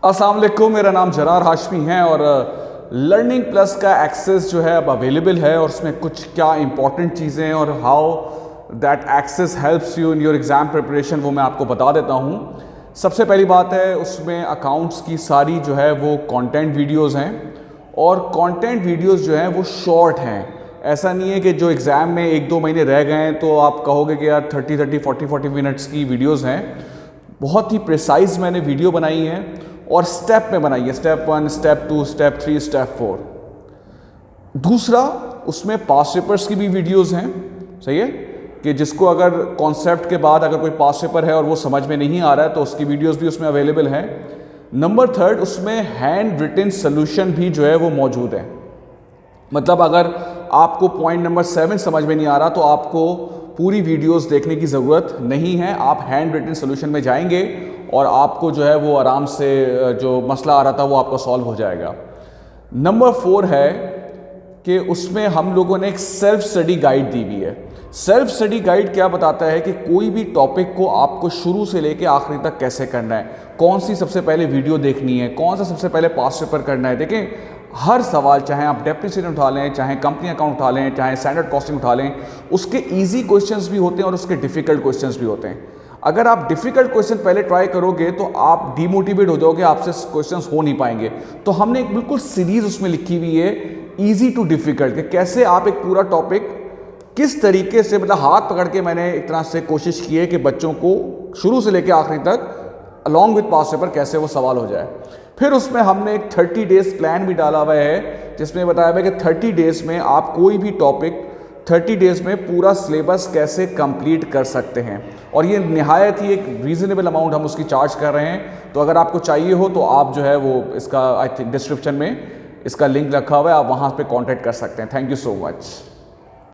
अस्सलाम वालेकुम, मेरा नाम जरार हाशमी है और लर्निंग प्लस का एक्सेस जो है अब अवेलेबल है और उसमें कुछ क्या इंपॉर्टेंट चीज़ें और how that access helps you in your exam preparation वो मैं आपको बता देता हूँ। सबसे पहली बात है, उसमें अकाउंट्स की सारी जो है वो कंटेंट वीडियोस हैं और कंटेंट वीडियोस जो हैं वो शॉर्ट हैं। ऐसा नहीं है कि जो एग्ज़ाम में 1-2 महीने रह गए हैं तो आप कहोगे कि यार 30, 40 मिनट्स की वीडियोस हैं। बहुत ही प्रिसाइज मैंने वीडियो बनाई है और स्टेप में बनाई है, स्टेप 1, स्टेप 2, स्टेप 3, स्टेप 4। दूसरा, उसमें पास्ट पेपर्स की भी वीडियोस हैं, सही है, कि जिसको अगर कॉन्सेप्ट के बाद अगर कोई पास्ट पेपर है और वो समझ में नहीं आ रहा है तो उसकी वीडियोस भी उसमें अवेलेबल है। नंबर 3, उसमें हैंड रिटन सोल्यूशन भी जो है वो मौजूद है। मतलब अगर आपको पॉइंट नंबर 7 समझ में नहीं आ रहा तो आपको पूरी वीडियोस देखने की ज़रूरत नहीं है, आप हैंड रिटन सोल्यूशन में जाएंगे और आपको जो है वो आराम से जो मसला आ रहा था वो आपका सॉल्व हो जाएगा। नंबर 4 है कि उसमें हम लोगों ने एक सेल्फ स्टडी गाइड दी हुई है। सेल्फ स्टडी गाइड क्या बताता है कि कोई भी टॉपिक को आपको शुरू से लेके आखिरी तक कैसे करना है, कौन सी सबसे पहले वीडियो देखनी है, कौन सा सबसे पहले पास्ट पेपर करना है। देखें, हर सवाल, चाहे आप डेप्रिसिएशन उठा लें, चाहे कंपनी अकाउंट उठा लें, चाहे स्टैंडर्ड कॉस्टिंग उठा लें, उसके इजी क्वेश्चंस भी होते हैं और उसके डिफ़िकल्ट क्वेश्चंस भी होते हैं। अगर आप डिफ़िकल्ट क्वेश्चन पहले ट्राई करोगे तो आप डीमोटिवेट हो जाओगे, आपसे क्वेश्चंस हो नहीं पाएंगे। तो हमने एक बिल्कुल सीरीज़ उसमें लिखी हुई है, ईजी टू डिफ़िकल्ट, कि कैसे आप एक पूरा टॉपिक किस तरीके से, मतलब हाथ पकड़ के मैंने एक तरह से कोशिश की है कि बच्चों को शुरू से लेकर आखिरी तक अलॉन्ग विद पास्ट पेपर कैसे वो सवाल हो जाए। फिर उसमें हमने एक 30 डेज प्लान भी डाला हुआ है जिसमें बताया हुआ है कि 30 डेज में आप कोई भी टॉपिक 30 डेज में पूरा सिलेबस कैसे कंप्लीट कर सकते हैं। और ये निहायत ही एक रीज़नेबल अमाउंट हम उसकी चार्ज कर रहे हैं। तो अगर आपको चाहिए हो तो आप जो है वो इसका आई थिंक डिस्क्रिप्शन में इसका लिंक रखा हुआ है, आप वहाँ पे कांटेक्ट कर सकते हैं। Thank you so much.